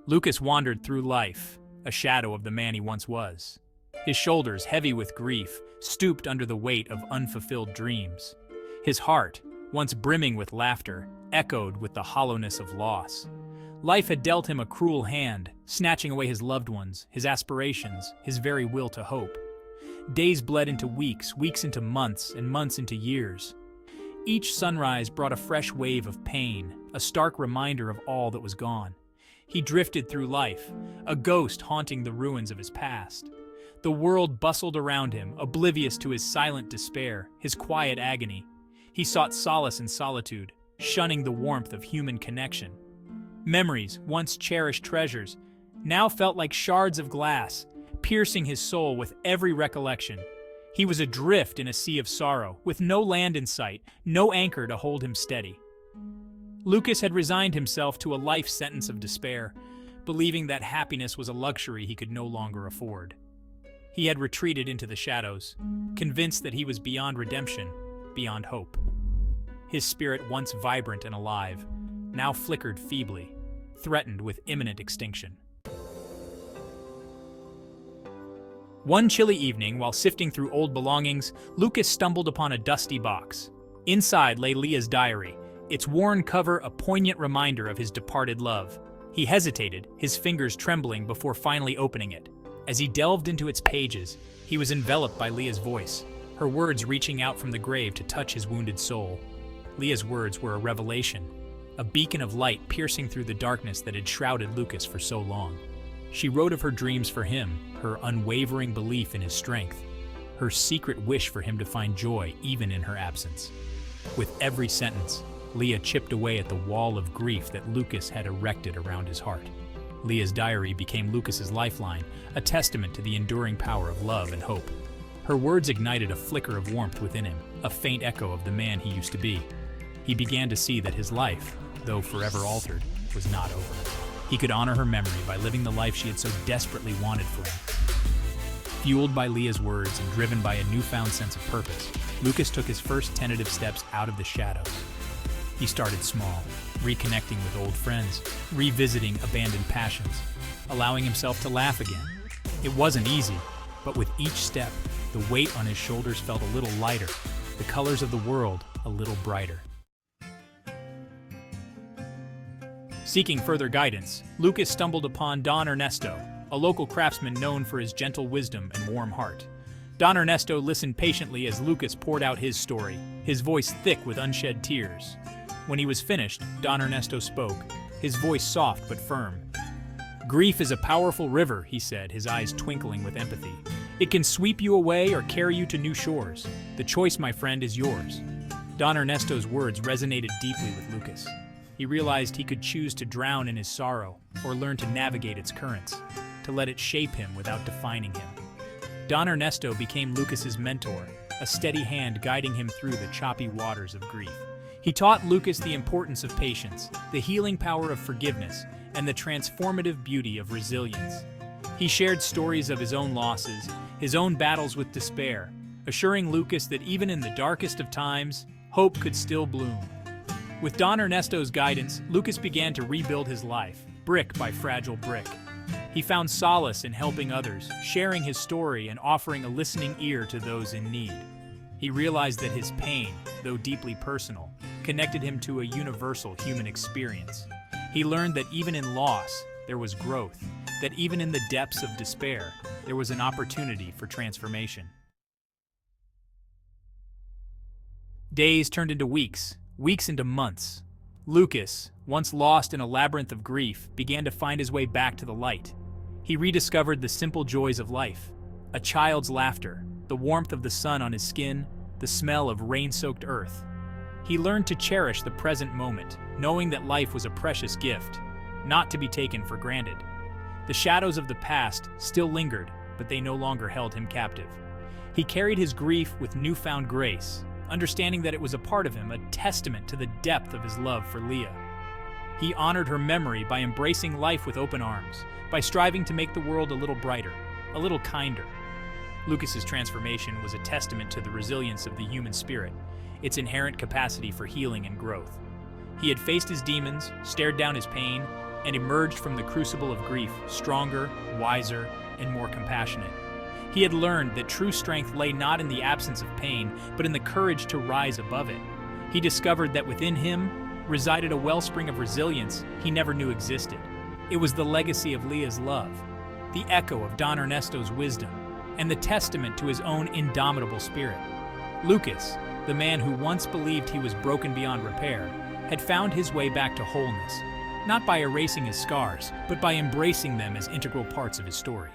Lucas wandered through life, a shadow of the man he once was. His shoulders, heavy with grief, stooped under the weight of unfulfilled dreams. His heart, once brimming with laughter, echoed with the hollowness of loss. Life had dealt him a cruel hand, snatching away his loved ones, his aspirations, his very will to hope. Days bled into weeks, weeks into months, and months into years. Each sunrise brought a fresh wave of pain, a stark reminder of all that was gone. He drifted through life, a ghost haunting the ruins of his past. The world bustled around him, oblivious to his silent despair, his quiet agony. He sought solace in solitude, shunning the warmth of human connection. Memories, once cherished treasures, now felt like shards of glass, piercing his soul with every recollection. He was adrift in a sea of sorrow, with no land in sight, no anchor to hold him steady. Lucas had resigned himself to a life sentence of despair, believing that happiness was a luxury he could no longer afford. He had retreated into the shadows, convinced that he was beyond redemption, beyond hope. His spirit, once vibrant and alive, now flickered feebly, threatened with imminent extinction. One chilly evening, while sifting through old belongings, Lucas stumbled upon a dusty box. Inside lay Leah's diary, its worn cover a poignant reminder of his departed love. He hesitated, his fingers trembling before finally opening it. As he delved into its pages, he was enveloped by Leah's voice, her words reaching out from the grave to touch his wounded soul. Leah's words were a revelation, a beacon of light piercing through the darkness that had shrouded Lucas for so long. She wrote of her dreams for him, her unwavering belief in his strength, her secret wish for him to find joy even in her absence. With every sentence, Leah chipped away at the wall of grief that Lucas had erected around his heart. Leah's diary became Lucas's lifeline, a testament to the enduring power of love and hope. Her words ignited a flicker of warmth within him, a faint echo of the man he used to be. He began to see that his life, though forever altered, was not over. He could honor her memory by living the life she had so desperately wanted for him. Fueled by Leah's words and driven by a newfound sense of purpose, Lucas took his first tentative steps out of the shadows. He started small, reconnecting with old friends, revisiting abandoned passions, allowing himself to laugh again. It wasn't easy, but with each step, the weight on his shoulders felt a little lighter, the colors of the world a little brighter. Seeking further guidance, Lucas stumbled upon Don Ernesto, a local craftsman known for his gentle wisdom and warm heart. Don Ernesto listened patiently as Lucas poured out his story, his voice thick with unshed tears. When he was finished, Don Ernesto spoke, his voice soft but firm. "Grief is a powerful river," he said, his eyes twinkling with empathy. "It can sweep you away or carry you to new shores. The choice, my friend, is yours." Don Ernesto's words resonated deeply with Lucas. He realized he could choose to drown in his sorrow or learn to navigate its currents, to let it shape him without defining him. Don Ernesto became Lucas's mentor, a steady hand guiding him through the choppy waters of grief. He taught Lucas the importance of patience, the healing power of forgiveness, and the transformative beauty of resilience. He shared stories of his own losses, his own battles with despair, assuring Lucas that even in the darkest of times, hope could still bloom. With Don Ernesto's guidance, Lucas began to rebuild his life, brick by fragile brick. He found solace in helping others, sharing his story and offering a listening ear to those in need. He realized that his pain, though deeply personal, connected him to a universal human experience. He learned that even in loss, there was growth, that even in the depths of despair, there was an opportunity for transformation. Days turned into weeks, weeks into months. Lucas, once lost in a labyrinth of grief, began to find his way back to the light. He rediscovered the simple joys of life, a child's laughter, the warmth of the sun on his skin, the smell of rain-soaked earth. He learned to cherish the present moment, knowing that life was a precious gift, not to be taken for granted. The shadows of the past still lingered, but they no longer held him captive. He carried his grief with newfound grace, understanding that it was a part of him, a testament to the depth of his love for Leah. He honored her memory by embracing life with open arms, by striving to make the world a little brighter, a little kinder. Lucas's transformation was a testament to the resilience of the human spirit, its inherent capacity for healing and growth. He had faced his demons, stared down his pain, and emerged from the crucible of grief stronger, wiser, and more compassionate. He had learned that true strength lay not in the absence of pain, but in the courage to rise above it. He discovered that within him resided a wellspring of resilience he never knew existed. It was the legacy of Leah's love, the echo of Don Ernesto's wisdom, and the testament to his own indomitable spirit. Lucas, the man who once believed he was broken beyond repair, had found his way back to wholeness, not by erasing his scars, but by embracing them as integral parts of his story.